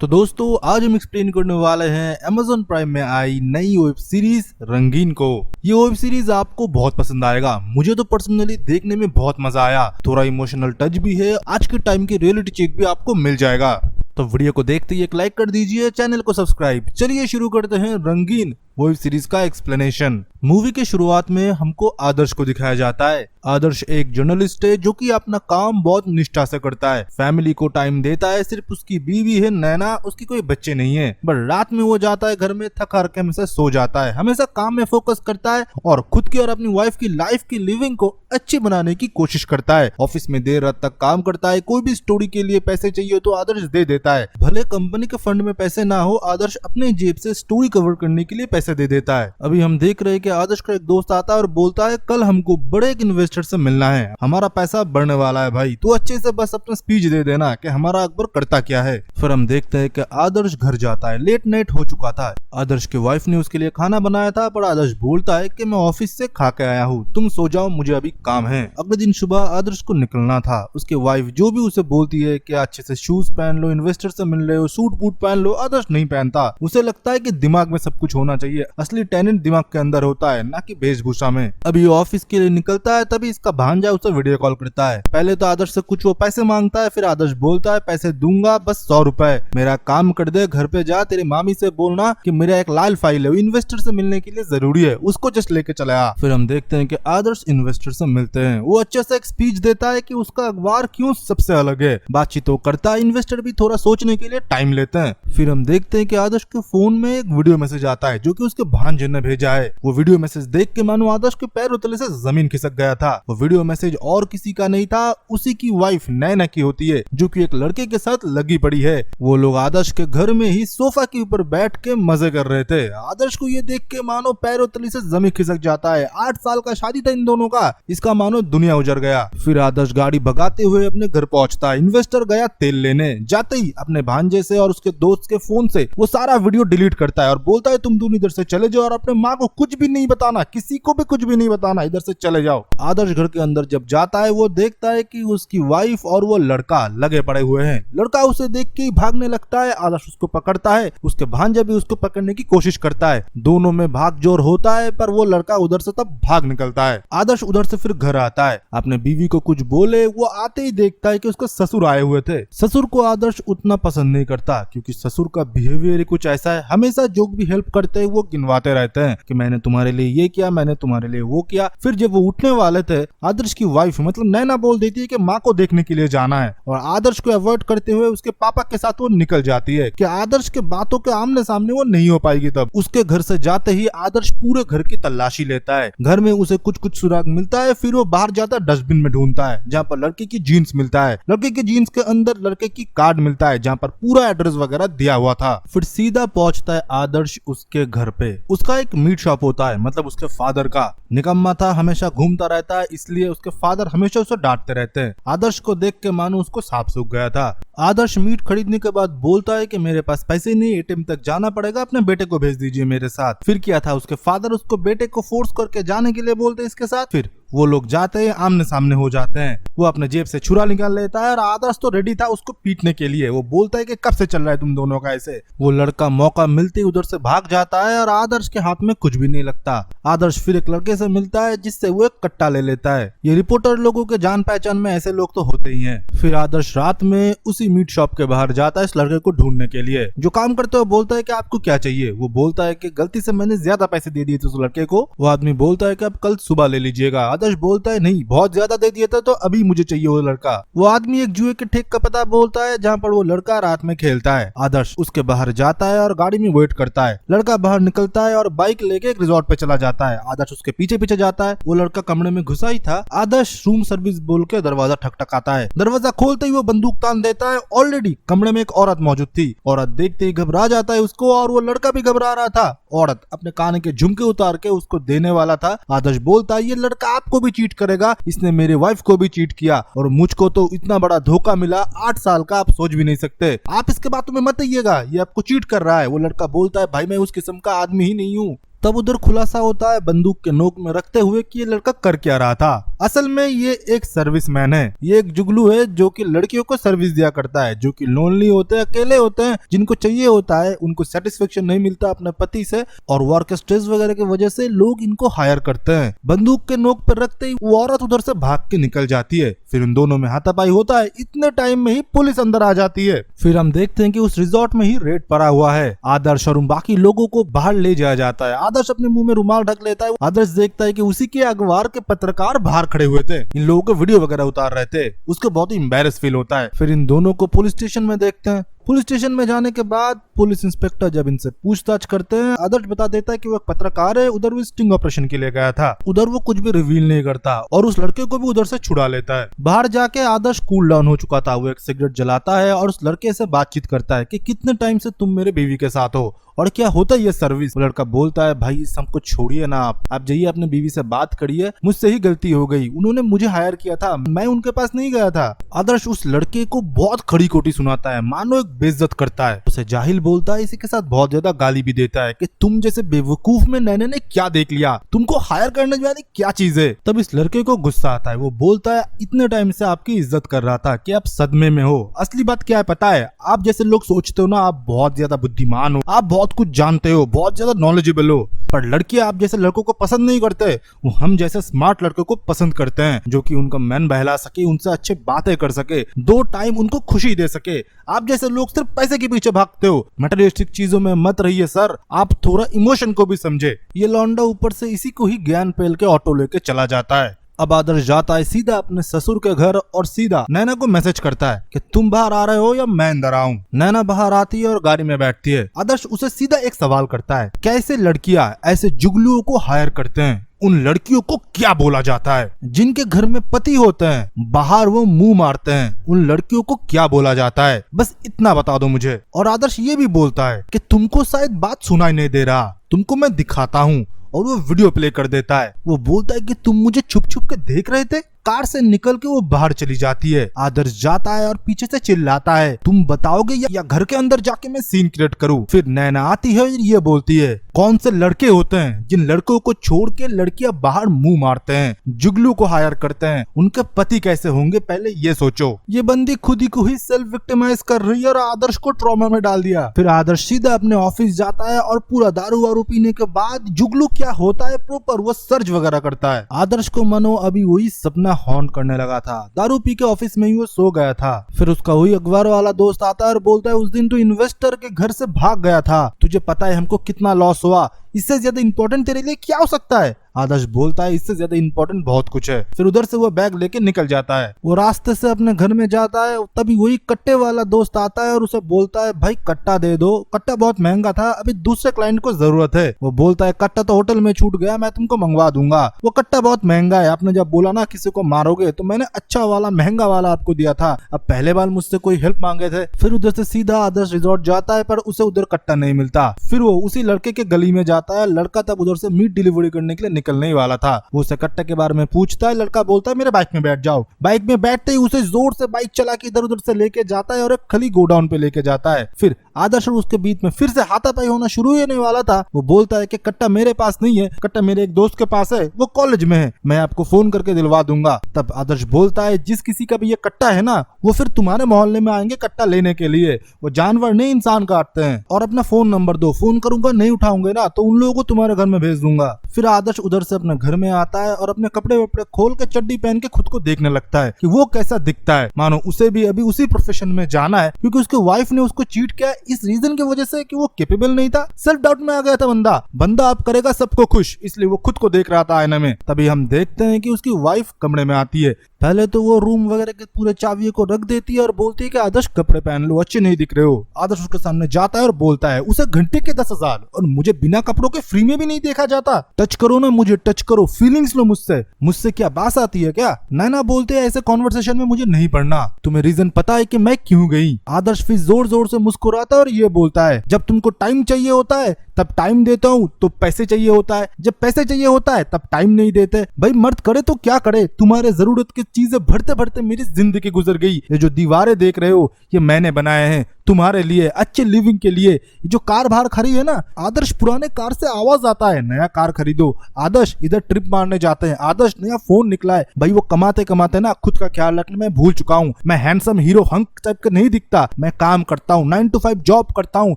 तो दोस्तों आज हम एक्सप्लेन करने वाले हैं Amazon प्राइम में आई नई वेब सीरीज रंगीन को। ये वेब सीरीज आपको बहुत पसंद आएगा। मुझे तो पर्सनली देखने में बहुत मजा आया। थोड़ा इमोशनल टच भी है, आज के टाइम की रियलिटी चेक भी आपको मिल जाएगा। तो वीडियो को देखते ही एक लाइक कर दीजिए, चैनल को सब्सक्राइब। चलिए शुरू करते हैं रंगीन वेब सीरीज का एक्सप्लेनेशन। मूवी के शुरुआत में हमको आदर्श को दिखाया जाता है। आदर्श एक जर्नलिस्ट है जो कि अपना काम बहुत निष्ठा से करता है, फैमिली को टाइम देता है। सिर्फ उसकी बीवी है नैना, उसकी कोई बच्चे नहीं है। बट रात में वो जाता है घर में थक हार के हमेशा सो जाता है, हमेशा काम में फोकस करता है और खुद की और अपनी वाइफ की लाइफ की लिविंग को अच्छी बनाने की कोशिश करता है। ऑफिस में देर रात तक काम करता है। कोई भी स्टोरी के लिए पैसे चाहिए तो आदर्श दे देता है। भले कंपनी के फंड में पैसे ना हो, आदर्श अपने जेब से स्टोरी कवर करने के लिए पैसे दे देता है। अभी हम देख रहे हैं कि आदर्श का एक दोस्त आता है और बोलता है कल हमको बड़े एक इन्वेस्टर से मिलना है, हमारा पैसा बढ़ने वाला है भाई, तू अच्छे से बस अपना स्पीच दे देना कि हमारा अकबर करता क्या है। फिर हम देखते हैं कि आदर्श घर जाता है। लेट नाइट हो चुका था। आदर्श की वाइफ ने उसके लिए खाना बनाया था, पर आदर्श बोलता है कि मैं ऑफिस से खा के आया हूँ, तुम सो जाओ, मुझे अभी काम है। अगले दिन सुबह आदर्श को निकलना था। उसकी वाइफ जो भी उसे बोलती है कि अच्छे से शूज पहन लो, इन्वेस्टर से मिल रहे हो, सूट बूट पहन लो, आदर्श नहीं पहनता। उसे लगता है कि दिमाग में सब कुछ होना चाहिए, असली टैलेंट दिमाग के अंदर होता है, ना कि वेशभूषा में। अभी ऑफिस के लिए निकलता है, तभी इसका भांजा उसे वीडियो कॉल करता है। पहले तो आदर्श से कुछ वो पैसे मांगता है, फिर आदर्श बोलता है पैसे दूंगा, बस 100 रुपए, मेरा काम कर दे, घर पे जा तेरी मामी से बोलना कि मेरा एक लाल फाइल है, इन्वेस्टर से मिलने के लिए जरूरी है, उसको जस्ट लेके चला आ। फिर हम देखते हैं कि आदर्श इन्वेस्टर से मिलते हैं। वो अच्छे से एक स्पीच देता है कि उसका अखबार क्यों सबसे अलग है। बातचीत तो करता है, इन्वेस्टर भी थोड़ा सोचने के लिए टाइम लेते हैं। फिर हम देखते हैं कि आदर्श के फोन में एक वीडियो मैसेज आता है जो कि उसके भांजे ने भेजा है। वो वीडियो मैसेज देख के मानो आदर्श के पैर तले से जमीन खिसक गया था। वो वीडियो मैसेज और किसी का नहीं था, उसी की वाइफ नैना की होती है, जो कि एक लड़के के साथ लगी पड़ी है। वो लोग आदर्श के घर में ही सोफा के ऊपर बैठ के मजे कर रहे थे। आदर्श को ये देख के मानो पैरों तले से जमीन खिसक जाता है। 8 साल का शादी था इन दोनों का, इसका मानो दुनिया उजड़ गया। फिर आदर्श गाड़ी भगाते हुए अपने घर पहुंचता है। इन्वेस्टर गया तेल लेने, जाते ही अपने भांजे से और उसके दोस्त के फोन से वो सारा वीडियो डिलीट करता है और बोलता है तुम दोनों इधर से चले जाओ और अपने माँ को कुछ भी नहीं बताना, किसी को भी कुछ भी नहीं बताना, इधर से चले जाओ। आदर्श घर के अंदर जब जाता है, वो देखता है कि उसकी वाइफ और वो लड़का लगे पड़े हुए हैं। लड़का उसे देख के भागने लगता है। आदर्श उसको पकड़ता है, उसके भांजा भी उसको पकड़ने की कोशिश करता है। दोनों में भाग जोर होता है, पर वो लड़का उधर से तब भाग निकलता है। आदर्श उधर से फिर घर आता है। अपने बीवी को कुछ बोले, वो आते ही देखता है कि उसके ससुर आए हुए थे। ससुर को आदर्श उतना पसंद नहीं करता, क्योंकि ससुर का बिहेवियर कुछ ऐसा है, हमेशा जो भी हेल्प करते हैं वो गिनवाते रहते हैं कि मैंने तुम्हारे लिए ये किया, मैंने तुम्हारे लिए वो किया। फिर जब वो उठने वाले थे, आदर्श की वाइफ मतलब नैना बोल देती है कि माँ को देखने के लिए जाना है, और आदर्श को अवॉइड करते हुए उसके पापा के साथ वो निकल जाती है कि आदर्श के बातों के आमने सामने वो नहीं हो पाएगी। तब उसके घर से जाते ही आदर्श पूरे घर की तलाशी लेता है। घर में उसे कुछ कुछ सुराग मिलता है। फिर वो बाहर जाता है, डस्टबिन में ढूंढता है जहाँ पर लड़के की जीन्स मिलता है। लड़के की जीन्स के अंदर लड़के की कार्ड मिलता है जहाँ पर पूरा एड्रेस वगैरह दिया हुआ था। फिर सीधा पहुंचता है आदर्श उसके घर पे। उसका एक मीट शॉप होता है, मतलब उसके फादर का। निकम्मा था, हमेशा घूमता रहता है, इसलिए उसके फादर हमेशा उसे डांटते रहते हैं। आदर्श को देख के मानो उसको सांप सूख गया था। आदर्श मीट खरीदने के बाद बोलता है कि मेरे पास पैसे नहीं, एटीएम तक जाना पड़ेगा, अपने बेटे को भेज दीजिए मेरे साथ। फिर क्या था, उसके फादर उसको बेटे को फोर्स करके जाने के लिए बोलते इसके साथ। फिर वो लोग जाते हैं, आमने सामने हो जाते हैं। वो अपने जेब से छुरा निकाल लेता है और आदर्श तो रेडी था उसको पीटने के लिए। वो बोलता है कि कब से चल रहा है तुम दोनों का ऐसे। वो लड़का मौका मिलते उधर से भाग जाता है और आदर्श के हाथ में कुछ भी नहीं लगता। आदर्श फिर एक लड़के से मिलता है जिससे वो एक कट्टा ले लेता है। ये रिपोर्टर लोगों के जान पहचान में ऐसे लोग तो होते ही हैं। फिर आदर्श रात में उसी मीट शॉप के बाहर जाता है इस लड़के को ढूंढने के लिए। जो काम करते हुए बोलता है कि आपको क्या चाहिए। वो बोलता है कि गलती से मैंने ज्यादा पैसे दे दिए थे उस लड़के को। वो आदमी बोलता है कि आप कल सुबह ले लीजिएगा। आदर्श बोलता है नहीं, बहुत ज्यादा दे दिया था, तो अभी मुझे चाहिए वो लड़का। वो आदमी एक जुए के ठेक का पता बोलता है जहाँ पर वो लड़का रात में खेलता है। आदर्श उसके बाहर जाता है और गाड़ी में वेट करता है। लड़का बाहर निकलता है और बाइक लेके एक रिजॉर्ट पे चला जाता है। आदर्श उसके पीछे पीछे जाता है। वो लड़का कमरे में घुसा ही था। आदर्श रूम सर्विस बोल के दरवाजा ठकठकाता है। दरवाजा खोलते ही वो बंदूक तान देता है। ऑलरेडी कमरे में एक औरत मौजूद थी। औरत देखते ही घबरा जाता है उसको, और वो लड़का भी घबरा रहा था। औरत अपने कान के झुमके उतार के उसको देने वाला था। आदर्श बोलता है ये लड़का आपको भी चीट करेगा, इसने मेरे वाइफ को भी चीट किया और मुझको तो इतना बड़ा धोखा मिला, 8 साल का, आप सोच भी नहीं सकते, आप इसके बातों में मत आइएगा, ये आपको चीट कर रहा है। वो लड़का बोलता है भाई मैं उस किस्म का आदमी ही नहीं हूँ। तब उधर खुलासा होता है बंदूक के नोक में रखते हुए कि ये लड़का कर क्या रहा था। असल में ये एक सर्विसमैन है, ये एक जुगलू है जो कि लड़कियों को सर्विस दिया करता है, जो कि लोनली होते हैं, अकेले होते हैं, जिनको चाहिए होता है, उनको सेटिस्फेक्शन नहीं मिलता अपने पति से और वर्क स्ट्रेस वगैरह की वजह से लोग इनको हायर करते हैं। बंदूक के नोक पर रखते ही वो औरत उधर से भाग के निकल जाती है। फिर उन दोनों में हाथापाई होता है। इतने टाइम में ही पुलिस अंदर आ जाती है। फिर हम देखते हैं कि उस रिजॉर्ट में ही रेड पड़ा हुआ है। आदर्श और बाकी लोगों को बाहर ले जाया जाता है। आदर्श अपने मुंह में रुमाल ढक लेता है। आदर्श देखता है कि उसी के अखबार के पत्रकार बाहर खड़े हुए थे, इन लोगों को वीडियो वगैरह उतार रहे थे। उसको बहुत ही एम्बैरेस फील होता है। फिर इन दोनों को पुलिस स्टेशन में देखते हैं। पुलिस स्टेशन में जाने के बाद पुलिस इंस्पेक्टर जब इनसे पूछताछ करते हैं, आदर्श बता देता है कि वो एक पत्रकार है, उधर वो स्टिंग ऑपरेशन के लिए गया था। उधर वो कुछ भी रिवील नहीं करता और उस लड़के को भी उधर से छुड़ा लेता है। बाहर जाके आदर्श कूल डाउन हो चुका था। वो एक सिगरेट जलाता है और उस लड़के से बातचीत करता है कि कितने टाइम से तुम मेरे बीवी के साथ हो और क्या होता है ये सर्विस। वो लड़का बोलता है, भाई सबको छोड़िए ना, आप जाइए अपने बीवी से बात करिए, मुझसे ही गलती हो गई, उन्होंने मुझे हायर किया था, मैं उनके पास नहीं गया था। आदर्श उस लड़के को बहुत खड़ी खोटी सुनाता है, मानो एक बेइज्जत करता है, उसे जाहिल बोलता है, इसी के साथ बहुत ज्यादा गाली भी देता है कि तुम जैसे बेवकूफ में नैने ने क्या देख लिया, तुमको हायर करने वाली क्या चीज है। तब इस लड़के को गुस्सा आता है। वो बोलता है, इतने टाइम से आपकी इज्जत कर रहा था कि आप सदमे में हो। असली बात क्या है पता है, आप जैसे लोग सोचते हो ना, आप बहुत ज्यादा बुद्धिमान हो, आप बहुत कुछ जानते हो, बहुत ज्यादा नॉलेजेबल हो, पर लड़कियां आप जैसे लड़कों को पसंद नहीं करते, वो हम जैसे स्मार्ट लड़कों को पसंद करते हैं, जो कि उनका मन बहला सके, उनसे अच्छे बातें कर सके, 2 टाइम उनको खुशी दे सके। आप जैसे लोग सिर्फ पैसे के पीछे भागते हो, मटेरियलिस्टिक चीजों में मत रहिए सर, आप थोड़ा इमोशन को भी समझे। ये लौंडा ऊपर से इसी को ही ज्ञान पेल के ऑटो लेके चला जाता है। अब आदर्श जाता है सीधा अपने ससुर के घर और सीधा नैना को मैसेज करता है कि तुम बाहर आ रहे हो या मैं अंदर आऊं। नैना बाहर आती है और गाड़ी में बैठती है। आदर्श उसे सीधा एक सवाल करता है, कैसे लड़कियां ऐसे जुगलुओं को हायर करते हैं, उन लड़कियों को क्या बोला जाता है, जिनके घर में पति होते हैं, बाहर वो मुंह मारते हैं, उन लड़कियों को क्या बोला जाता है, बस इतना बता दो मुझे। और आदर्श ये भी बोलता है कि तुमको शायद बात सुनाई नहीं दे रहा, तुमको मैं दिखाता हूँ, और वो वीडियो प्ले कर देता है। वो बोलता है कि तुम मुझे छुप छुप के देख रहे थे। कार से निकल के वो बाहर चली जाती है। आदर्श जाता है और पीछे से चिल्लाता है, तुम बताओगे या घर के अंदर जाके मैं सीन क्रिएट करूं। फिर नैना आती है और ये बोलती है, कौन से लड़के होते हैं जिन लड़कों को छोड़ के लड़कियां बाहर मुंह मारते हैं, जुगलू को हायर करते हैं, उनके पति कैसे होंगे पहले ये सोचो। ये बंदी खुद ही को ही सेल्फ विक्टिमाइज कर रही है और आदर्श को ट्रॉमा में डाल दिया। फिर आदर्श सीधा अपने ऑफिस जाता है और पूरा दारू वारू पीने के बाद जुगलू क्या होता है प्रॉपर वो सर्च वगैरह करता है। आदर्श को मानो अभी वही सपना हॉन्ट करने लगा था। दारू पी के ऑफिस में ही वो सो गया था। फिर उसका वही अखबार वाला दोस्त आता है और बोलता है, उस दिन तू इन्वेस्टर के घर से भाग गया था, तुझे पता है हमको कितना लॉस हुआ, इससे ज्यादा इंपॉर्टेंट तेरे लिए क्या हो सकता है। आदर्श बोलता है, इससे ज्यादा इंपॉर्टेंट बहुत कुछ है। फिर उधर से वो बैग लेके निकल जाता है। वो रास्ते से अपने घर में जाता है, तभी वही कट्टे वाला दोस्त आता है और उसे बोलता है, भाई कट्टा दे दो, कट्टा बहुत महंगा था, अभी दूसरे क्लाइंट को जरूरत है। वो बोलता है, कट्टा तो होटल में छूट गया, मैं तुमको मंगवा दूंगा। वो कट्टा बहुत महंगा है, आपने जब बोला ना किसी को मारोगे तो मैंने अच्छा वाला महंगा वाला आपको दिया था, अब पहले बार मुझसे कोई हेल्प मांगे थे। फिर उधर से सीधा आदर्श रिजॉर्ट जाता है, पर उसे उधर कट्टा नहीं मिलता। फिर वो उसी लड़के के गली में जाता है। लड़का तब उधर से मीट डिलीवरी करने के लिए निकलने ही वाला था। वो उसे कट्टा के बारे में पूछता है। लड़का बोलता है, मेरे बाइक में बैठ जाओ। बाइक में बैठते ही उसे जोर से बाइक चला के इधर उधर से लेके जाता है और एक खली गोडाउन पे लेके जाता है। फिर आदर्श और उसके बीच में फिर से हाथापाई होना शुरू ही नहीं वाला था। वो बोलता है कि कट्टा मेरे पास नहीं है, कट्टा मेरे एक दोस्त के पास है, वो कॉलेज में है, मैं आपको फोन करके दिलवा दूंगा। तब आदर्श बोलता है, जिस किसी का भी ये कट्टा है ना, वो फिर तुम्हारे मोहल्ले में आएंगे कट्टा लेने के लिए, वो जानवर नहीं इंसान काटते हैं, और अपना फोन नंबर दो, फोन करूंगा नहीं उठाऊंगे ना तो उन लोगों को तुम्हारे घर में भेज दूंगा। फिर आदर्श उधर से अपने घर में आता है और अपने कपड़े वपड़े खोल के चड्डी पहन के खुद को देखने लगता है कि वो कैसा दिखता है, मानो उसे भी अभी उसी प्रोफेशन में जाना है, क्योंकि उसके वाइफ ने उसको चीट किया इस रीजन की वजह से कि वो कैपेबल नहीं था। सेल्फ डाउट में आ गया था बंदा अब करेगा सबको खुश, इसलिए वो खुद को देख रहा था आईने में। तभी हम देखते हैं कि उसकी वाइफ कमरे में आती है। पहले तो वो रूम वगैरह के पूरे चाबियों को रख देती है और बोलती है कि आदर्श कपड़े पहन लो, अच्छे नहीं दिख रहे हो। आदर्श उसके सामने जाता है और बोलता है, उसे घंटे के 10,000 और मुझे बिना कपड़ों के फ्री में भी नहीं देखा जाता, टच करो ना मुझे, टच करो, फीलिंग्स लो मुझसे क्या बात आती है क्या। नैना बोलते हैं, ऐसे कॉन्वर्सेशन में मुझे नहीं पढ़ना, तुम्हें रीजन पता है कि मैं क्यों गई। आदर्श फिर जोर जोर से मुस्कुराता है और ये बोलता है, जब तुमको टाइम चाहिए होता है तब टाइम देता हूँ, तो पैसे चाहिए होता है, जब पैसे चाहिए होता है तब टाइम नहीं देते। भाई मर्द करे तो क्या करे, तुम्हारे जरूरत की चीजें भरते भरते मेरी जिंदगी गुजर गई। ये जो दीवारें देख रहे हो ये मैंने बनाए हैं, तुम्हारे लिए, अच्छे लिविंग के लिए। जो कार बाहर खड़ी है ना, आदर्श पुराने कार से आवाज आता है नया कार खरीदो, आदर्श इधर ट्रिप मारने जाते हैं, आदर्श नया फोन निकला है। भाई वो कमाते कमाते ना खुद का ख्याल रखने में भूल चुका हूँ। मैं हैंडसम हीरो हंक टाइप का नहीं दिखता, मैं काम करता हूँ, 9 to 5 जॉब करता हूँ,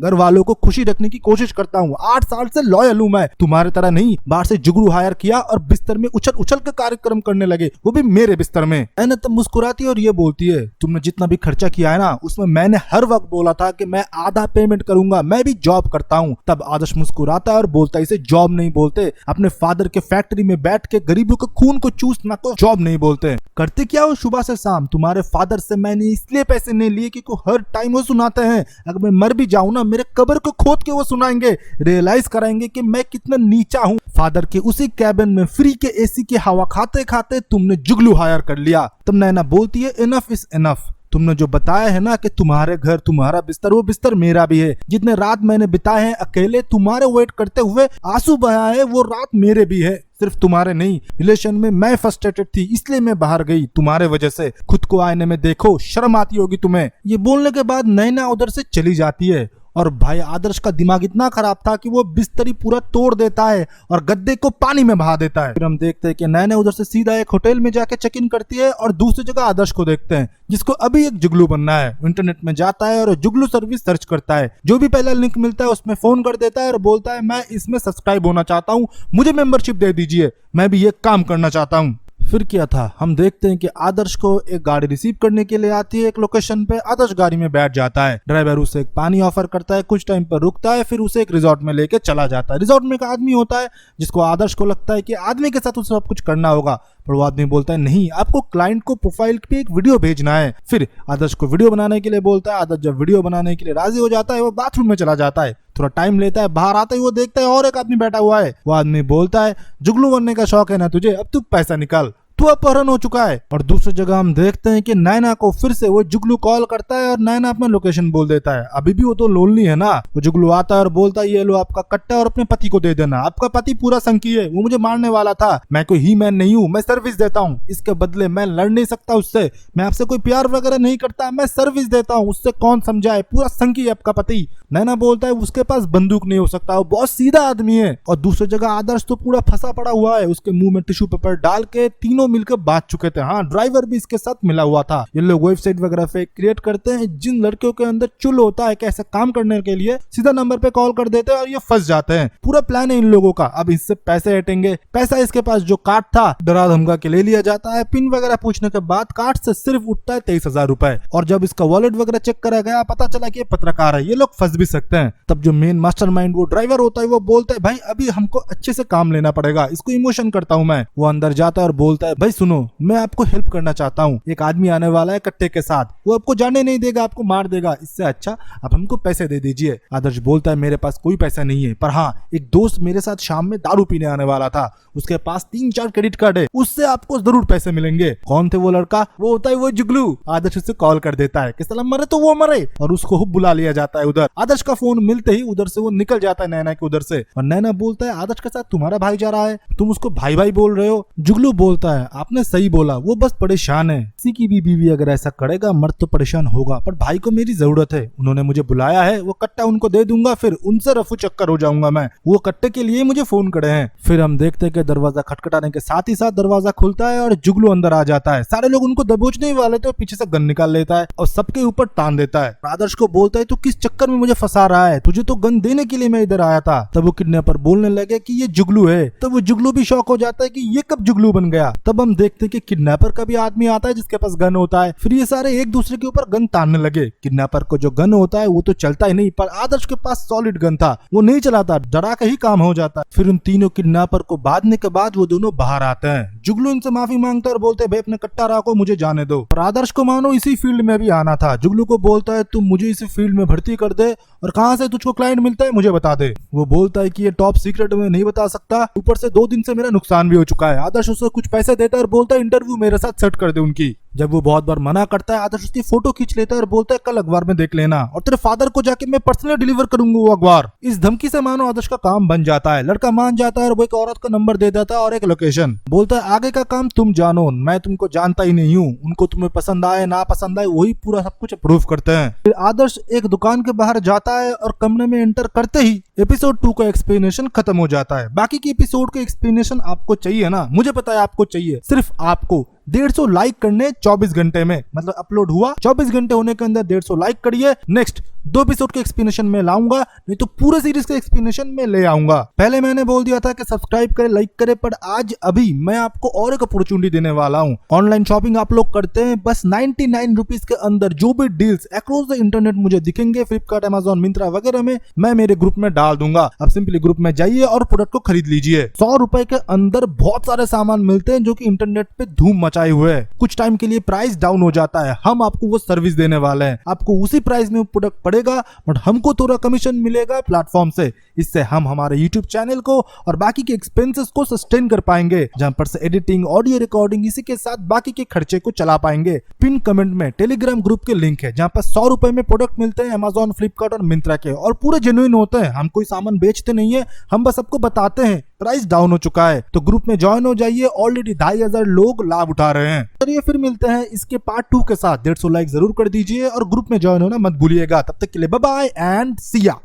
घर वालों को खुशी रखने की कोशिश करता हूँ, 8 साल से लॉयल हूँ मैं। तुम्हारे तरह नहीं बाहर से जुगनू हायर किया और बिस्तर में उछल उछल के कार्यक्रम करने लगे, वो भी मेरे बिस्तर में। मैंने तब मुस्कुराती और ये बोलती है, तुमने जितना भी खर्चा किया है ना उसमें मैंने हर वक्त बोला था कि मैं आधा पेमेंट करूंगा, मैं भी जॉब करता हूँ। तब आदर्श मुस्कुराता है और बोलता है, इसे जॉब नहीं बोलते, अपने फादर के फैक्ट्री में बैठ के गरीबों के खून को चूसना को जॉब नहीं बोलते। करते क्या हो सुबह से शाम? तुम्हारे फादर से मैंने इसलिए पैसे नहीं लिए कि हर टाइम वो सुनाते हैं, अगर मैं मर भी जाऊं ना मेरे कब्र को खोद के वो सुनाएंगे, रियलाइज कराएंगे कि मैं कितना नीचा हूँ। फादर के उसी कैबिन में फ्री के एसी की हवा खाते खाते तुमने जुगलू हायर कर लिया। तब नैना बोलती है, इनफ इज इनफ। तुमने जो बताया है ना कि तुम्हारे घर तुम्हारा बिस्तर, वो बिस्तर मेरा भी है। जितने रात मैंने बिताए हैं अकेले तुम्हारे वेट करते हुए, आंसू बहाए है, वो रात मेरे भी है। सिर्फ तुम्हारे नहीं, रिलेशन में मैं फ्रस्ट्रेटेड थी इसलिए मैं बाहर गई तुम्हारे वजह से। खुद को आईने में देखो, शर्म आती होगी तुम्हें। ये बोलने के बाद नैना उधर से चली जाती है और भाई आदर्श का दिमाग इतना खराब था कि वो बिस्तरी पूरा तोड़ देता है और गद्दे को पानी में बहा देता है। फिर हम देखते हैं कि नैना उधर से सीधा एक होटल में जाके चेक इन करती है और दूसरी जगह आदर्श को देखते हैं जिसको अभी एक जुगलू बनना है। इंटरनेट में जाता है और जुगलू सर्विस सर्च करता है, जो भी पहला लिंक मिलता है उसमें फोन कर देता है और बोलता है मैं इसमें सब्सक्राइब होना चाहता हूँ, मुझे मेंबरशिप दे दीजिए, मैं भी ये काम करना चाहता हूँ। फिर क्या था, हम देखते हैं कि आदर्श को एक गाड़ी रिसीव करने के लिए आती है एक लोकेशन पे। आदर्श गाड़ी में बैठ जाता है, ड्राइवर उसे एक पानी ऑफर करता है, कुछ टाइम पर रुकता है, फिर उसे एक रिजॉर्ट में लेके चला जाता है। रिजॉर्ट में एक आदमी होता है जिसको आदर्श को लगता है कि आदमी के साथ उसे सब कुछ करना होगा, पर वो आदमी बोलता है नहीं, आपको क्लाइंट को प्रोफाइल पे एक वीडियो भेजना है। फिर आदर्श को वीडियो बनाने के लिए बोलता है। आदर्श जब वीडियो बनाने के लिए राजी हो जाता है, वो बाथरूम में चला जाता है, थोड़ा टाइम लेता है, बाहर आता है, वो देखता है और एक आदमी बैठा हुआ है। वो आदमी बोलता है, जुगलू बनने का शौक है ना तुझे, अब तू पैसा निकाल, तू अपहरण हो चुका है। और दूसरी जगह हम देखते हैं कि नैना को फिर से वो जुगलू कॉल करता है और नैना अपना लोकेशन बोल देता है। अभी भी वो तो लोनली है ना। वो जुगलू आता है और बोलता है, ये लो आपका कट्टा और अपने पति को दे देना, आपका पति पूरा संकी है, वो मुझे मारने वाला था, मैं कोई ही मैन नहीं हूँ, मैं सर्विस देता हूँ, इसके बदले मैं लड़ नहीं सकता उससे, मैं आपसे कोई प्यार वगैरह नहीं करता, मैं सर्विस देता हूँ, उससे कौन समझाए, पूरा संकी है आपका पति। नैना बोलता है उसके पास बंदूक नहीं हो सकता, वो बहुत सीधा आदमी है। और दूसरी जगह आदर्श तो पूरा फंसा पड़ा हुआ है, उसके मुंह में टिश्यू पेपर डाल के तीनों मिलकर बात चुके थे। हाँ, ड्राइवर भी इसके साथ मिला हुआ था। ये लोग वेबसाइट वगैरह फेक क्रिएट करते हैं, जिन लड़कियों के अंदर चुल होता है कैसे काम करने के लिए सीधा नंबर पे कॉल कर देते हैं और ये फंस जाते हैं। पूरा प्लान है इन लोगों का। अब इससे पैसे हटेंगे, पैसा इसके पास जो कार्ड था डरा धमका के ले लिया जाता है। पिन वगैरह पूछने के बाद कार्ड से सिर्फ उठता है 23,000 रुपए। और जब इसका वॉलेट वगैरह चेक करा गया, पता चला कि ये पत्रकार है, ये लोग फंस भी सकते हैं। तब जो मेन मास्टरमाइंड वो ड्राइवर होता है, वो बोलता है भाई अभी हमको अच्छे से काम लेना पड़ेगा, इसको इमोशन करता हूँ मैं। वो अंदर जाता है और बोलता है, भाई सुनो, मैं आपको हेल्प करना चाहता हूँ, एक आदमी आने वाला है कट्टे के साथ, वो आपको जाने नहीं देगा, आपको मार देगा, इससे अच्छा आप हमको पैसे दे दीजिए। आदर्श बोलता है मेरे पास कोई पैसा नहीं है, पर हाँ एक दोस्त मेरे साथ शाम में दारू पीने आने वाला था, उसके पास 3-4 क्रेडिट कार्ड है, उससे आपको जरूर पैसे मिलेंगे। कौन थे वो लड़का? वो होता है वो जुगलू। आदर्श उससे कॉल कर देता है कि साला मरे तो वो मरे, और उसको बुला लिया जाता है उधर। आदर्श का फोन मिलते ही उधर से वो निकल जाता है नैना के उधर से, और नैना बोलता है आदर्श के साथ तुम्हारा भाई जा रहा है, तुम उसको भाई भाई बोल रहे हो। जुगलू बोलता है आपने सही बोला, वो बस परेशान है, किसी की भी बीवी अगर ऐसा करेगा मर्द तो परेशान होगा, पर भाई को मेरी जरूरत है, उन्होंने मुझे बुलाया है, वो कट्टा उनको दे दूंगा, फिर उनसे रफू चक्कर हो जाऊंगा मैं, वो कट्टे के लिए मुझे फोन करे हैं। फिर हम देखते हैं कि दरवाजा खटखटाने के साथ ही साथ दरवाजा खुलता है और जुगलू अंदर आ जाता है। सारे लोग उनको दबोचने ही वाले थे, पीछे से गन निकाल लेता है और सबके ऊपर तान देता है। आदर्श को बोलता है तू किस चक्कर में मुझे फंसा रहा है, तुझे तो गन देने के लिए मैं इधर आया था। तब वो किडनैपर बोलने लगे कि ये जुगलू है। तब वो जुगलू भी शौक हो जाता है कि ये कब जुगलू बन गया। तब हम देखते हैं कि किडनैपर का भी आदमी आता है जिसके पास गन होता है। फिर ये सारे एक दूसरे के ऊपर गन तानने लगे। किडनैपर को जो गन होता है वो तो चलता ही नहीं, पर आदर्श के पास सॉलिड गन था, वो नहीं चलाता, डरा के ही काम हो जाता है। फिर उन तीनों किडनैपर को बांधने के बाद वो दोनों बाहर आते हैं। जुगलू इनसे माफी मांगता है और बोलते हैं भाई अपने कट्टा राखो, मुझे जाने दो। पर आदर्श को मानो इसी फील्ड में भी आना था। जुगलू को बोलता है तुम मुझे इसी फील्ड में भर्ती कर दे, और कहाँ से तुझको क्लाइंट मिलता है मुझे बता दे। वो बोलता है कि ये टॉप सीक्रेट में नहीं बता सकता, ऊपर से 2 दिन से मेरा नुकसान भी हो चुका है। आदर्श उसे कुछ पैसे देता है और बोलता है इंटरव्यू मेरे साथ सेट कर दे उनकी। जब वो बहुत बार मना करता है, आदर्श उसकी फोटो खींच लेता है और बोलता है कल अखबार में देख लेना, और तेरे फादर को जाके मैं पर्सनली डिलीवर करूंगा वो अखबार। इस धमकी से मानो आदर्श का काम बन जाता है। लड़का मान जाता है और वो एक औरत का नंबर दे देता है और एक लोकेशन। बोलता है आगे का काम तुम जानो, मैं तुमको जानता ही नहीं हूँ। उनको तुम्हें पसंद आए ना पसंद आए वही पूरा सब कुछ अप्रूव करते हैं। फिर आदर्श एक दुकान के बाहर जाता है और कमरे में एंटर करते ही एपिसोड 2 का एक्सप्लेनेशन खत्म हो जाता है। बाकी के एपिसोड का एक्सप्लेनेशन आपको चाहिए ना, मुझे पता है आपको चाहिए। सिर्फ आपको 150 लाइक करने 24 घंटे में, मतलब अपलोड हुआ 24 घंटे होने के अंदर 150 लाइक करिए। नेक्स्ट 2 एपिसोड के एक्सप्लेनेशन में लाऊंगा, नहीं तो पूरे सीरीज के एक्सप्लेनेशन में ले आऊंगा। पहले मैंने बोल दिया था कि सब्सक्राइब करे, लाइक करे, पर आज अभी मैं आपको और एक अपॉर्चुनिटी देने वाला हूं। ऑनलाइन शॉपिंग आप लोग करते हैं, बस 99 रुपीज के अंदर जो भी डील्स अक्रॉस द इंटरनेट मुझे दिखेंगे, फ्लिपकार्ट, अमेजॉन, मिंत्रा वगैरह में, मैं मेरे ग्रुप में डाल दूंगा। अब सिंपली ग्रुप में जाइए और प्रोडक्ट को खरीद लीजिए। 100 रुपए के अंदर बहुत सारे सामान मिलते हैं जो कि इंटरनेट पे धूम मचाए हुए है। कुछ टाइम के लिए प्राइस डाउन हो जाता है, हम आपको वो सर्विस देने वाले हैं। आपको उसी प्राइस में प्रोडक्ट पड़ेगा, बट हमको थोड़ा कमीशन मिलेगा प्लेटफॉर्म से। इससे हम हमारे यूट्यूब चैनल को और बाकी के एक्सपेंसेस को सस्टेन कर पाएंगे, जहां पर से एडिटिंग, ऑडियो रिकॉर्डिंग, इसी के साथ बाकी के खर्चे को चला पाएंगे। पिन कमेंट में टेलीग्राम ग्रुप के लिंक है, जहां पर 100 रुपए में प्रोडक्ट मिलते हैं अमेजॉन, फ्लिपकार्ट और मिंत्रा के, और पूरे जेन्युइन होते हैं। हम कोई सामान बेचते नहीं है, हम बस सबको बताते हैं प्राइस डाउन हो चुका है, तो ग्रुप में ज्वाइन हो जाइए। ऑलरेडी 2500 लोग लाभ उठा रहे हैं। चलिए फिर मिलते हैं इसके पार्ट 2 के साथ। 150 लाइक जरूर कर दीजिए और ग्रुप में ज्वाइन होना मत भूलिएगा। तब तक के लिए बाय बाय एंड सी या।